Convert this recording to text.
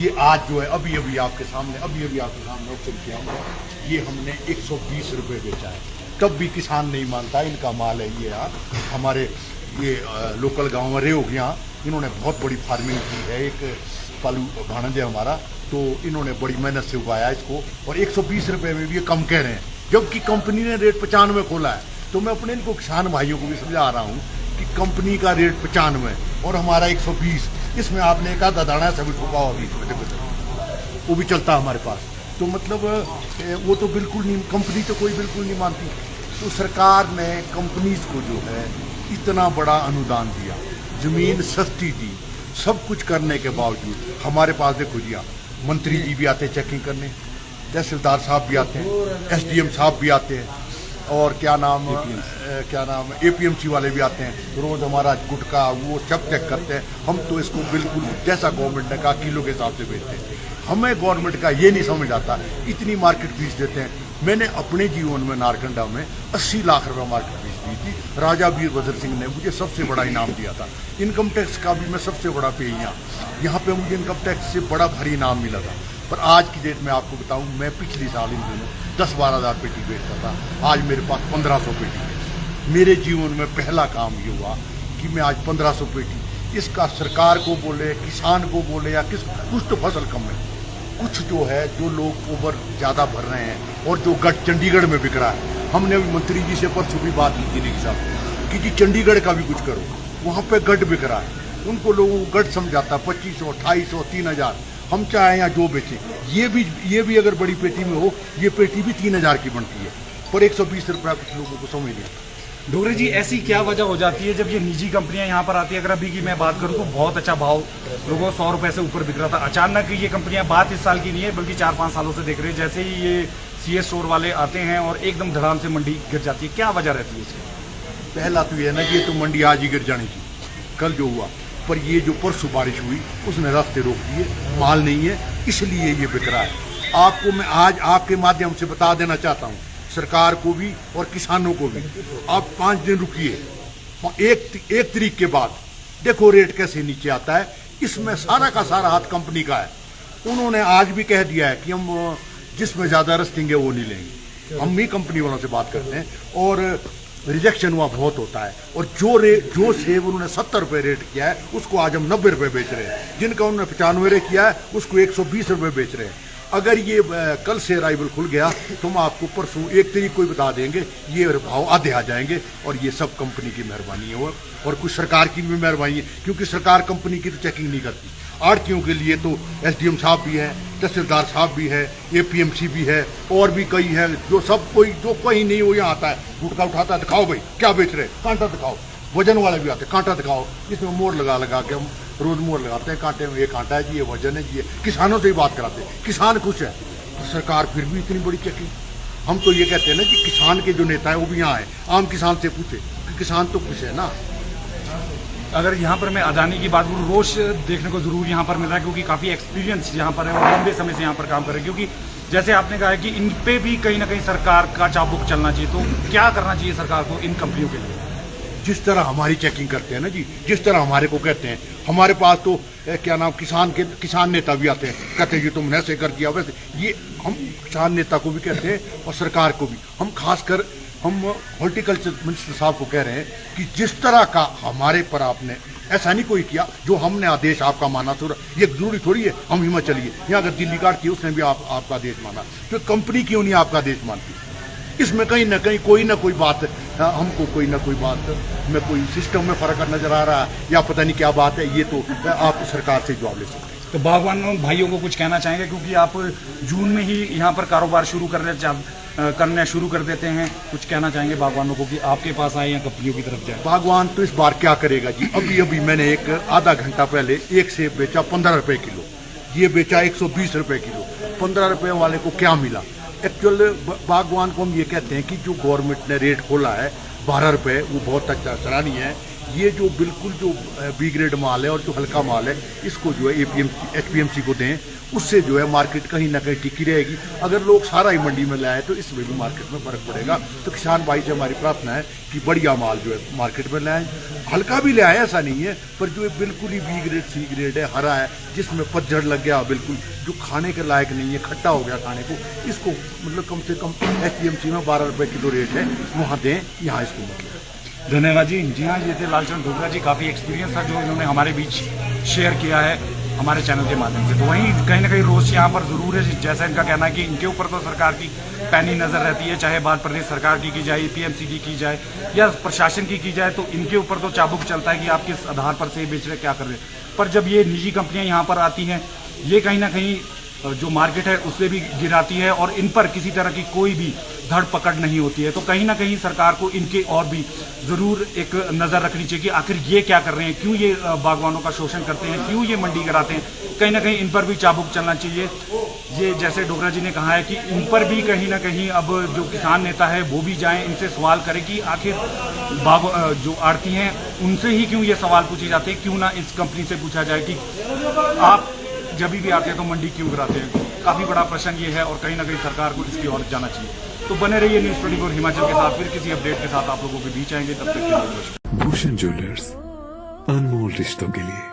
ये आज जो है अभी अभी आपके सामने ऑप्शन किया हुआ ये हमने 120 रुपये बेचा है। तब भी किसान नहीं मानता, इनका माल है ये। यार हमारे ये लोकल गांव में रे हो गया, इन्होंने बहुत बड़ी फार्मिंग की है। एक पालू भाणंद है हमारा, तो इन्होंने बड़ी मेहनत से उगाया इसको और 120 रुपये में भी ये कम कह रहे हैं, जबकि कंपनी ने रेट 95 खोला है। तो मैं अपने इनको किसान भाइयों को भी समझा रहा हूँ कि कंपनी का रेट 95 और हमारा 120, इसमें आपने एक आधा दाना सभी ठोका होगी, वो भी चलता है हमारे पास। तो मतलब वो तो बिल्कुल नहीं, कंपनी तो कोई बिल्कुल नहीं मानती। तो सरकार ने कंपनीज को जो है इतना बड़ा अनुदान दिया, जमीन सस्ती दी, सब कुछ करने के बावजूद हमारे पास देखो जी, मंत्री जी भी आते हैं चेकिंग करने, तहसीलदार साहब भी आते हैं, एसडीएम साहब भी आते हैं, और क्या नाम एपीएमसी वाले भी आते हैं। रोज हमारा गुटखा वो सब चेक करते हैं। हम तो इसको बिल्कुल जैसा गवर्नमेंट ने कहा किलो के हिसाब से बेचते हैं। हमें गवर्नमेंट का ये नहीं समझ आता, इतनी मार्केट फीस देते हैं। मैंने अपने जीवन में नारकंडा में 80 लाख रुपए मार्केट फीस दी थी। राजा वीरभद्र सिंह ने मुझे सबसे बड़ा इनाम दिया था। इनकम टैक्स का भी मैं सबसे बड़ा पेई यहाँ पे मुझे इनकम टैक्स से बड़ा भारी इनाम मिला था। पर आज की डेट में आपको बताऊं, मैं पिछले साल इन दिनों 10-12 हज़ार पेटी बेचता था, आज मेरे पास 1500 पेटी है। मेरे जीवन में पहला काम ये हुआ कि मैं आज 1500 पेटी, इसका सरकार को बोले, किसान को बोले या कुछ तो फसल कम है, कुछ जो है जो लोग ओवर ज़्यादा भर रहे हैं और जो गट चंडीगढ़ में बिक रहा है। हमने अभी मंत्री जी से परसों भी बात की थी नहीं साहब कि जी चंडीगढ़ का भी कुछ करो, वहाँ पे गट बिक रहा है। उनको लोगों को गट समझाता 2500, 2800, 3000। हम चाहे या जो बेचें, ये भी अगर बड़ी पेटी में हो, ये पेटी भी 3000 की बनती है, पर 120 रुपया कुछ लोगों को समझ नहीं आता। डोगरे जी, ऐसी क्या वजह हो जाती है जब ये निजी कंपनियां यहाँ पर आती है? अगर अभी की मैं बात करूँ तो बहुत अच्छा भाव लोगों 100 रुपए से ऊपर बिक रहा था। अचानक ये कंपनियां बात इस साल की नहीं है बल्कि 4-5 सालों से देख रहे हैं, जैसे ही ये सीएस स्टोर वाले आते हैं और एकदम धड़ाम से मंडी गिर जाती है, क्या वजह रहती है इसकी? पहला तो ये है ना, ये तो मंडी आज ही गिर जानी थी, कल जो हुआ। पर ये जो परसों बारिश हुई उसने रास्ते रोक दिए, माल नहीं है, इसलिए ये बिक रहा है। आपको मैं आज आपके माध्यम से बता देना चाहता हूँ, सरकार को भी और किसानों को भी, आप 5 दिन रुकिए, एक तारीख के बाद देखो रेट कैसे नीचे आता है। इसमें सारा का सारा हाथ कंपनी का है। उन्होंने आज भी कह दिया है कि हम जिसमें ज़्यादा रस्टिंग है वो नहीं लेंगे। हम भी कंपनी वालों से बात करते हैं और रिजेक्शन हुआ बहुत होता है। और जो सेब उन्होंने 70 रुपये रेट किया है उसको आज हम 90 रुपये बेच रहे हैं, जिनका उन्होंने 95 रेट किया है उसको 120 रुपये बेच रहे हैं। अगर ये कल से अराइवल खुल गया तो हम आपको परसों 1 तारीख को ही बता देंगे, ये भाव आधे आ जाएंगे। और ये सब कंपनी की मेहरबानी है और कुछ सरकार की भी मेहरबानी है, क्योंकि सरकार कंपनी की तो चेकिंग नहीं करती। आड़तियों के लिए तो एसडीएम साहब भी हैं, तहसीलदार साहब भी है, एपीएमसी भी है, और भी कई है, जो सब कोई जो कहीं नहीं वो यहाँ आता है, गुटखा उठाता है, दिखाओ भाई क्या बेच रहे, कांटा दिखाओ। वजन वाले भी आते हैं, कांटा दिखाओ। इसमें मोड़ लगा के हम रोज मोड़ लगाते हैं कांटे में, ये कांटा है जी, ये वजन है जी, ये किसानों से ही बात कराते हैं। किसान खुश है, सरकार फिर भी इतनी बड़ी चेकिंग। हम तो ये कहते हैं ना कि किसान के जो नेता है वो भी यहाँ आए, आम किसान से पूछे कि किसान तो खुश है ना। अगर यहाँ पर मैं अदानी की बात करूँ, रोष देखने को जरूर यहाँ पर मिल रहा है, क्योंकि काफ़ी एक्सपीरियंस यहाँ पर है और लंबे समय से यहाँ पर काम कर रहे हैं। क्योंकि जैसे आपने कहा है कि इन पे भी कहीं ना कहीं सरकार का चाबुक चलना चाहिए, तो क्या करना चाहिए सरकार को इन कंपनियों के लिए? जिस तरह हमारी चेकिंग करते हैं ना जी, जिस तरह हमारे को कहते हैं, हमारे पास तो क्या नाम किसान नेता भी आते हैं, कहते हैं ये तुमने ऐसे कर दिया वैसे। ये हम किसान नेता को भी कहते हैं और सरकार को भी। हम खासकर हम हॉर्टिकल्चर मिनिस्टर साहब को कह रहे हैं कि जिस तरह का हमारे पर आपने ऐसा नहीं कोई किया, जो हमने आदेश आपका माना, तो ये जरूरी थोड़ी है हम हिमाचल लिए, यहाँ अगर दिल्ली काट की उसने भी आपका आदेश माना, तो कंपनी क्यों नहीं आपका आदेश मानती? इसमें कहीं ना कहीं कोई ना कोई बात, हमको कोई ना कोई बात में कोई सिस्टम में फर्क नजर आ रहा है, या पता नहीं क्या बात है। ये तो आप सरकार से जवाब ले सकते हैं। तो बागवान भाइयों को कुछ कहना चाहेंगे, क्योंकि आप जून में ही यहाँ पर कारोबार करना शुरू कर देते हैं, कुछ कहना चाहेंगे बागवानों को कि आपके पास आए या कंपनियों की तरफ जाए? बागवान तो इस बार क्या करेगा जी, अभी मैंने एक आधा घंटा पहले एक सेब बेचा 15 रुपये किलो, ये बेचा 120 रुपये किलो। 15 रुपये वाले को क्या मिला? एक्चुअल बागवान को हम ये कहते हैं कि जो गवर्नमेंट ने रेट खोला है 12 रुपये, वो बहुत अच्छा सराहनीय है। ये जो बिल्कुल जो बी ग्रेड माल है और जो हल्का माल है, इसको जो है एपीएमसी एचपीएमसी को दें उससे जो है मार्केट कहीं ना कहीं टिकी रहेगी। अगर लोग सारा ही मंडी में लाए तो इसमें भी मार्केट में फर्क पड़ेगा। तो किसान भाई से हमारी प्रार्थना है कि बढ़िया माल जो है मार्केट में लाएं, हल्का भी ले आए ऐसा नहीं है, पर जो है बिल्कुल ही बी ग्रेड सी ग्रेड है, हरा है, जिसमें पतझड़ लग गया बिल्कुल, जो खाने के लायक नहीं है, खट्टा हो गया खाने को, इसको मतलब कम से कम SPMC में 12 रुपये किलो रेट है, वहाँ दें, यहाँ इसको मतलब। धन्यवाद जी। जी हाँ, ये थे लालचंद डोगरा जी। काफ़ी एक्सपीरियंस था जो इन्होंने हमारे बीच शेयर किया है हमारे चैनल के माध्यम से। तो वहीं कहीं ना कहीं रोष यहाँ पर ज़रूर है, जैसा इनका कहना है कि इनके ऊपर तो सरकार की पैनी नज़र रहती है, चाहे बात प्रदेश सरकार की जाए, PMC की जाए या प्रशासन की जाए, तो इनके ऊपर तो चाबुक चलता है कि आप किस आधार पर से बेच रहे, क्या कर रहे हैं। पर जब ये निजी कंपनियां यहाँ पर आती हैं, ये कहीं ना कहीं जो मार्केट है उससे भी गिराती है और इन पर किसी तरह की कोई भी धड़ पकड़ नहीं होती है। तो कहीं ना कहीं सरकार को इनके और भी ज़रूर एक नज़र रखनी चाहिए कि आखिर ये क्या कर रहे हैं, क्यों ये बागवानों का शोषण करते हैं, क्यों ये मंडी कराते हैं। कहीं ना कहीं इन पर भी चाबुक चलना चाहिए। ये जैसे डोगरा जी ने कहा है कि इन पर भी कहीं ना कहीं अब जो किसान नेता है वो भी जाएं, इनसे सवाल करें कि आखिर जो आड़ती हैं उनसे ही क्यों ये सवाल पूछे जाते हैं, क्यों ना इस कंपनी से पूछा जाए कि आप जब भी आते हैं तो मंडी क्यों कराते हैं। काफ़ी बड़ा प्रश्न ये है और कहीं ना कहीं सरकार को इसकी ओर जाना चाहिए। तो बने रहिए न्यूज़ 24 हिमाचल के साथ, फिर किसी अपडेट के साथ आप लोगों के बीच आएंगे। तब तक के लिए भूषण ज्वेलर्स, अनमोल रिश्तों के लिए।